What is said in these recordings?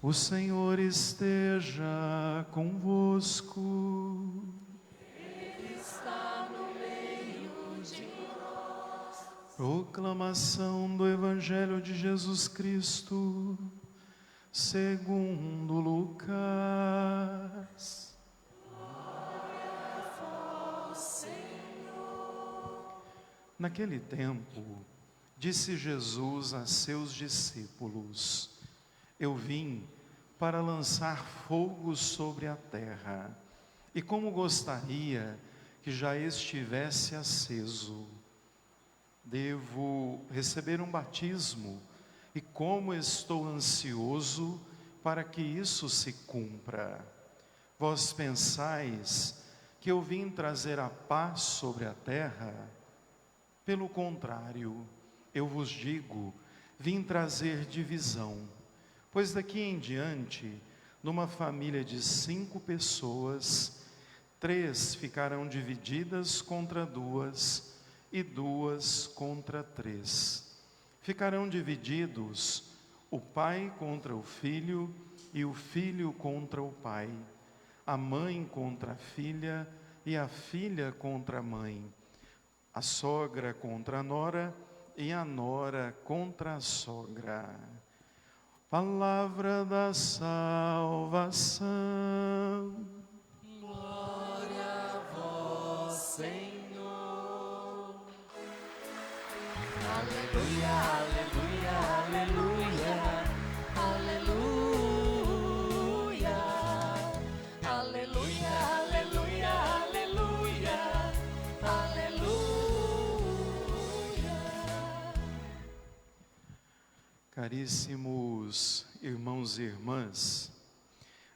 O Senhor esteja convosco. Ele está no meio de nós. Proclamação do Evangelho de Jesus Cristo, segundo Lucas. Glória a vós, Senhor. Naquele tempo, disse Jesus a seus discípulos: Eu vim para lançar fogo sobre a terra, e como gostaria que já estivesse aceso. Devo receber um batismo, e como estou ansioso para que isso se cumpra. Vós pensais que eu vim trazer a paz sobre a terra? Pelo contrário, eu vos digo, vim trazer divisão. Pois daqui em diante, numa família de 5 pessoas, 3 ficarão divididas contra 2, e 2 contra 3. Ficarão divididos o pai contra o filho, e o filho contra o pai, a mãe contra a filha, e a filha contra a mãe, a sogra contra a nora, e a nora contra a sogra. Palavra da salvação. Glória a vós, Senhor. Aleluia, aleluia, aleluia, aleluia, aleluia, aleluia, aleluia, aleluia. Caríssimos irmãos e irmãs,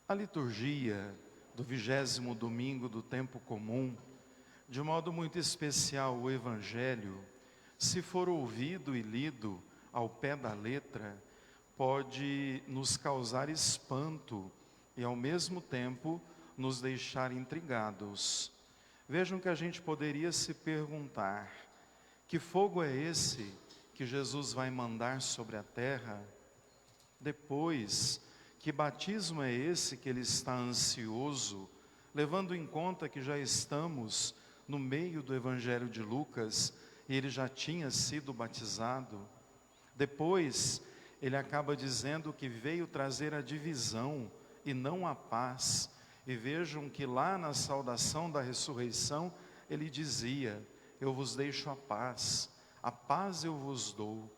a liturgia do 20º domingo do tempo comum, de modo muito especial o Evangelho, se for ouvido e lido ao pé da letra, pode nos causar espanto e ao mesmo tempo nos deixar intrigados. Vejam que a gente poderia se perguntar: que fogo é esse que Jesus vai mandar sobre a terra? Depois, que batismo é esse que ele está ansioso, levando em conta que já estamos no meio do Evangelho de Lucas e ele já tinha sido batizado? Depois, ele acaba dizendo que veio trazer a divisão e não a paz. E vejam que lá na saudação da ressurreição, ele dizia: eu vos deixo a paz eu vos dou.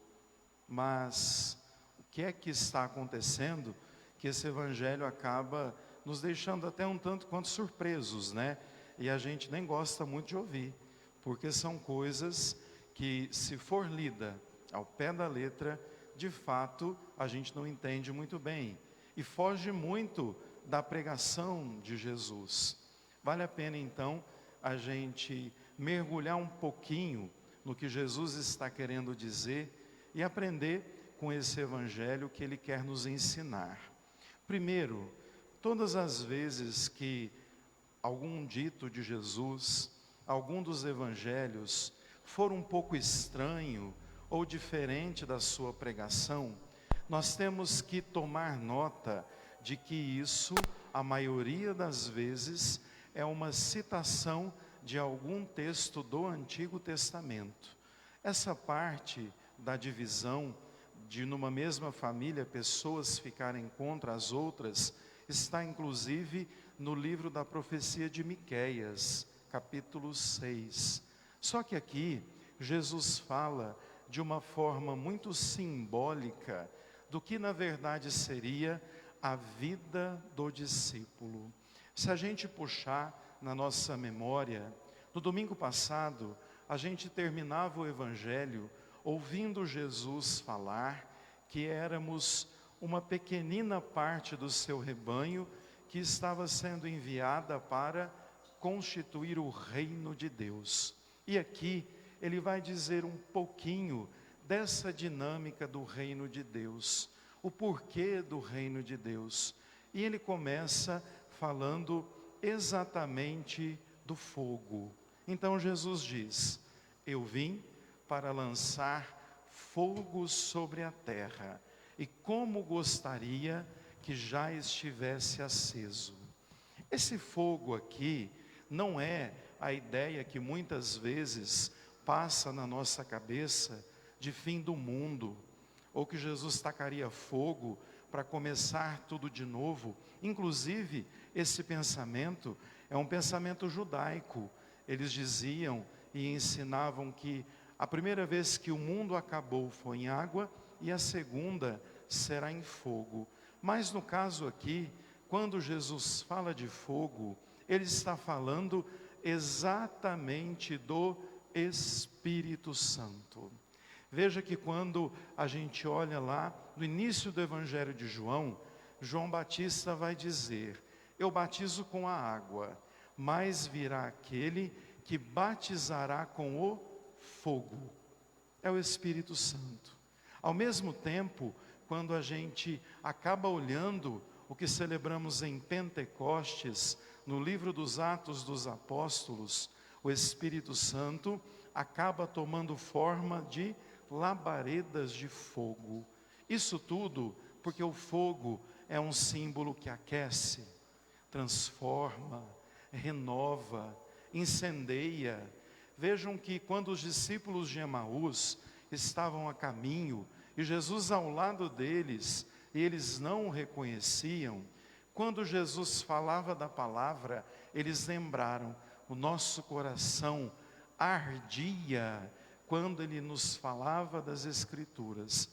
Mas o que é que está acontecendo? Que esse evangelho acaba nos deixando até um tanto quanto surpresos, né? E a gente nem gosta muito de ouvir, porque são coisas que, se for lida ao pé da letra, de fato a gente não entende muito bem e foge muito da pregação de Jesus. Vale a pena então a gente mergulhar um pouquinho no que Jesus está querendo dizer e aprender com esse evangelho que ele quer nos ensinar. Primeiro, todas as vezes que algum dito de Jesus, algum dos evangelhos for um pouco estranho ou diferente da sua pregação, nós temos que tomar nota de que isso, a maioria das vezes, é uma citação de algum texto do Antigo Testamento. Essa parte da divisão de, numa mesma família, pessoas ficarem contra as outras, está inclusive no livro da profecia de Miqueias, capítulo 6. Só que aqui, Jesus fala de uma forma muito simbólica do que na verdade seria a vida do discípulo. Se a gente puxar na nossa memória, no domingo passado, a gente terminava o Evangelho ouvindo Jesus falar que éramos uma pequenina parte do seu rebanho que estava sendo enviada para constituir o reino de Deus. E aqui ele vai dizer um pouquinho dessa dinâmica do reino de Deus, o porquê do reino de Deus. E ele começa falando exatamente do fogo. Então Jesus diz: eu vim para lançar fogo sobre a terra, e como gostaria que já estivesse aceso. Esse fogo aqui não é a ideia que muitas vezes passa na nossa cabeça de fim do mundo, ou que Jesus tacaria fogo para começar tudo de novo. Inclusive, esse pensamento é um pensamento judaico. Eles diziam e ensinavam que a primeira vez que o mundo acabou foi em água e a segunda será em fogo. Mas no caso aqui, quando Jesus fala de fogo, ele está falando exatamente do Espírito Santo. Veja que quando a gente olha lá no início do Evangelho de João, João Batista vai dizer: eu batizo com a água, mas virá aquele que batizará com o fogo. É o Espírito Santo. Ao mesmo tempo, quando a gente acaba olhando o que celebramos em Pentecostes, no livro dos Atos dos Apóstolos, o Espírito Santo acaba tomando forma de labaredas de fogo. Isso tudo porque o fogo é um símbolo que aquece, transforma, renova, incendeia. Vejam que quando os discípulos de Emaús estavam a caminho e Jesus ao lado deles, e eles não o reconheciam, quando Jesus falava da palavra, eles lembraram: o nosso coração ardia quando ele nos falava das Escrituras.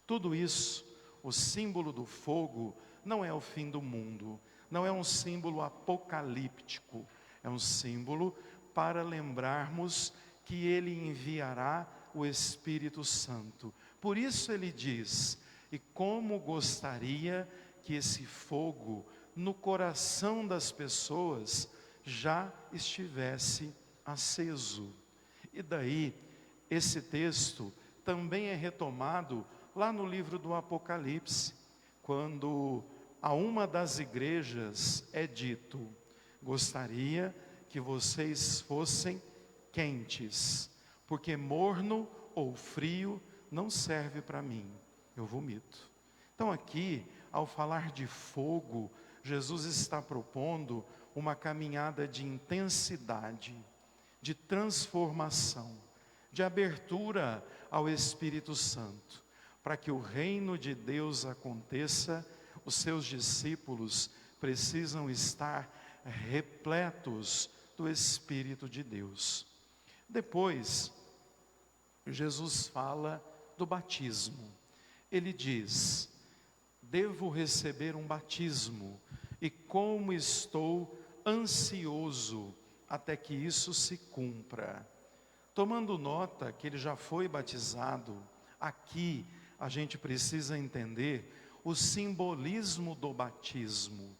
Tudo isso, o símbolo do fogo, não é o fim do mundo, não é um símbolo apocalíptico, é um símbolo para lembrarmos que ele enviará o Espírito Santo. Por isso ele diz: e como gostaria que esse fogo no coração das pessoas já estivesse aceso. E daí, esse texto também é retomado lá no livro do Apocalipse, quando a uma das igrejas é dito: gostaria que vocês fossem quentes, porque morno ou frio não serve para mim, eu vomito. Então aqui, ao falar de fogo, Jesus está propondo uma caminhada de intensidade, de transformação, de abertura ao Espírito Santo. Para que o reino de Deus aconteça, os seus discípulos precisam estar repletos do Espírito de Deus. Depois, Jesus fala do batismo. Ele diz: devo receber um batismo, e como estou ansioso até que isso se cumpra. Tomando nota que ele já foi batizado, aqui a gente precisa entender o simbolismo do batismo.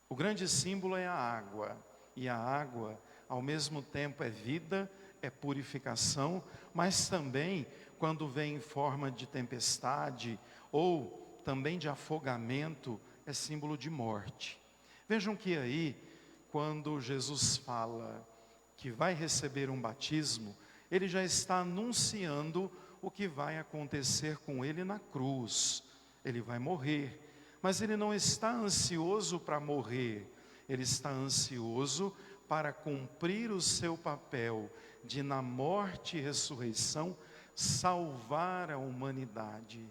O grande símbolo é a água, e a água, ao mesmo tempo, é vida, é purificação, mas também, quando vem em forma de tempestade, ou também de afogamento, é símbolo de morte. Vejam que aí, quando Jesus fala que vai receber um batismo, ele já está anunciando o que vai acontecer com ele na cruz. Ele vai morrer, mas ele não está ansioso para morrer, ele está ansioso para cumprir o seu papel de, na morte e ressurreição, salvar a humanidade.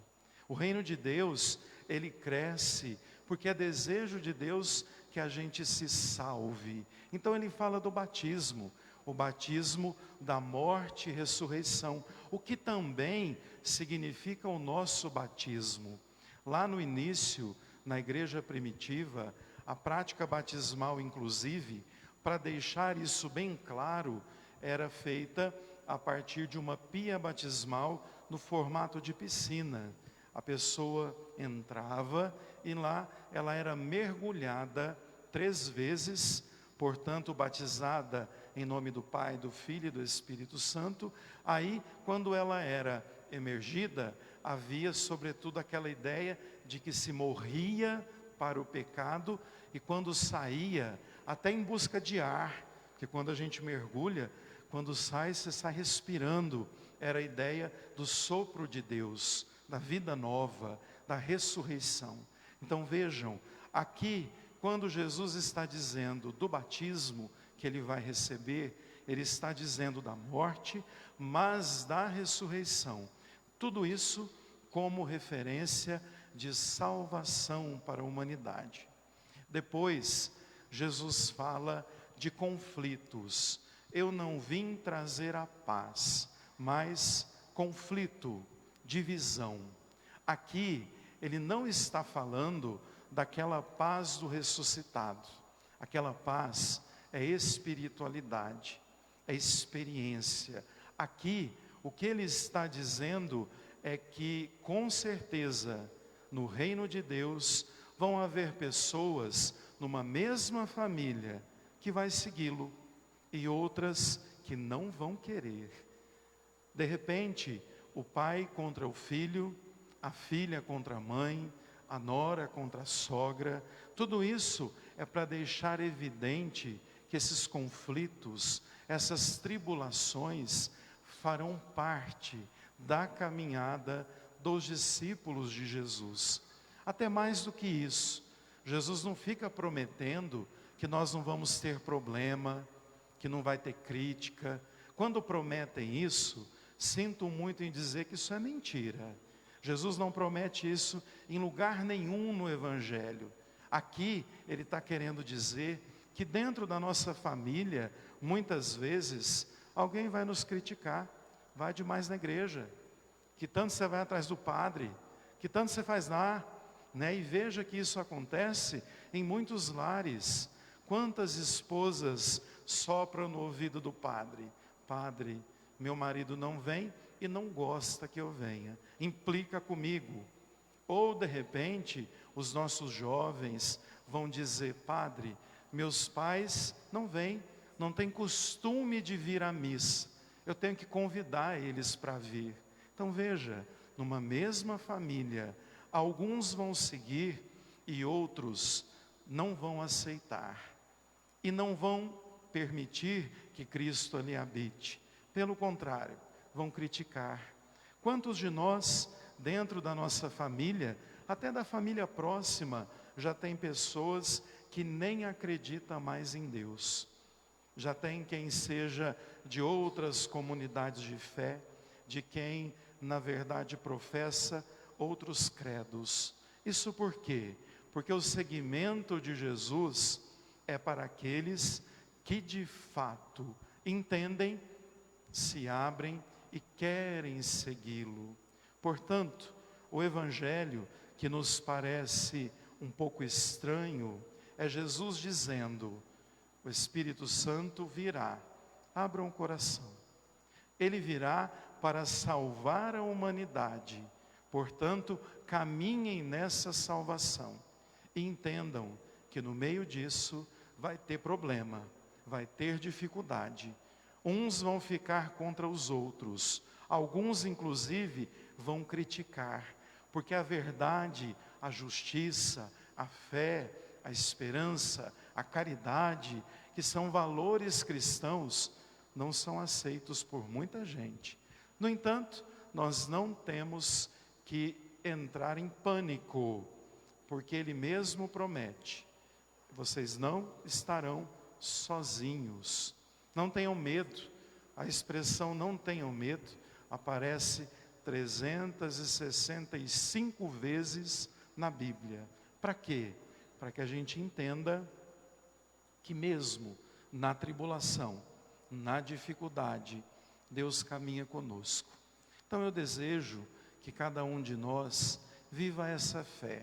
O reino de Deus, ele cresce, porque é desejo de Deus que a gente se salve. Então ele fala do batismo, o batismo da morte e ressurreição, o que também significa o nosso batismo. Lá no início, na igreja primitiva, a prática batismal, inclusive, para deixar isso bem claro, era feita a partir de uma pia batismal no formato de piscina. A pessoa entrava e lá ela era mergulhada 3 vezes, portanto batizada em nome do Pai, do Filho e do Espírito Santo. Aí, quando ela era emergida, havia sobretudo aquela ideia de que se morria para o pecado, e quando saía, até em busca de ar, que quando a gente mergulha, quando sai, você sai respirando era a ideia do sopro de Deus, da vida nova, da ressurreição. Então vejam, aqui, quando Jesus está dizendo do batismo que ele vai receber, ele está dizendo da morte, mas da ressurreição. Tudo isso como referência de salvação para a humanidade. Depois, Jesus fala de conflitos. Eu não vim trazer a paz, mas conflito, divisão. Aqui, ele não está falando daquela paz do ressuscitado. Aquela paz é espiritualidade, é experiência. Aqui, o que ele está dizendo é que, com certeza, no reino de Deus, vão haver pessoas numa mesma família que vai segui-lo e outras que não vão querer. De repente, o pai contra o filho, a filha contra a mãe, a nora contra a sogra, tudo isso é para deixar evidente que esses conflitos, essas tribulações farão parte da caminhada dos discípulos de Jesus. Até mais do que isso, Jesus não fica prometendo que nós não vamos ter problema, que não vai ter crítica. Quando prometem isso, sinto muito em dizer que isso é mentira. Jesus não promete isso em lugar nenhum no Evangelho. Aqui ele está querendo dizer que dentro da nossa família, muitas vezes, alguém vai nos criticar, vai demais na igreja, que tanto você vai atrás do padre, que tanto você faz lá, né? E veja que isso acontece em muitos lares. Quantas esposas sopram no ouvido do padre: padre, meu marido não vem e não gosta que eu venha, implica comigo. Ou de repente, os nossos jovens vão dizer: padre, meus pais não vêm, não têm costume de vir à missa, eu tenho que convidar eles para vir. Então veja, numa mesma família, alguns vão seguir e outros não vão aceitar. E não vão permitir que Cristo ali habite. Pelo contrário, vão criticar. Quantos de nós, dentro da nossa família, até da família próxima, já tem pessoas que nem acreditam mais em Deus? Já tem quem seja de outras comunidades de fé, de quem, na verdade, professa outros credos. Isso por quê? Porque o seguimento de Jesus é para aqueles que de fato entendem, se abrem e querem segui-lo. Portanto, o Evangelho, que nos parece um pouco estranho, é Jesus dizendo: o Espírito Santo virá, abram o coração. Ele virá para salvar a humanidade. Portanto, caminhem nessa salvação e entendam que no meio disso vai ter problema, vai ter dificuldade. Uns vão ficar contra os outros, alguns inclusive vão criticar, porque a verdade, a justiça, a fé, a esperança, a caridade, que são valores cristãos, não são aceitos por muita gente. No entanto, nós não temos que entrar em pânico, porque Ele mesmo promete: vocês não estarão sozinhos. Não tenham medo. A expressão não tenham medo aparece 365 vezes na Bíblia. Para quê? Para que a gente entenda que mesmo na tribulação, na dificuldade, Deus caminha conosco. Então eu desejo que cada um de nós viva essa fé.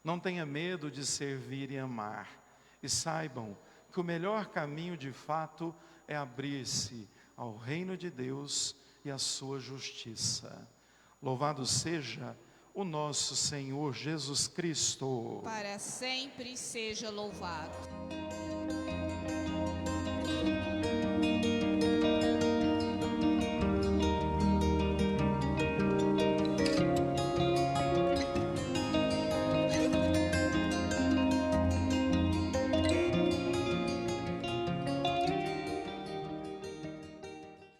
Não tenha medo de servir e amar. E saibam que o melhor caminho de fato é abrir-se ao reino de Deus e à sua justiça. Louvado seja o nosso Senhor Jesus Cristo. Para sempre seja louvado.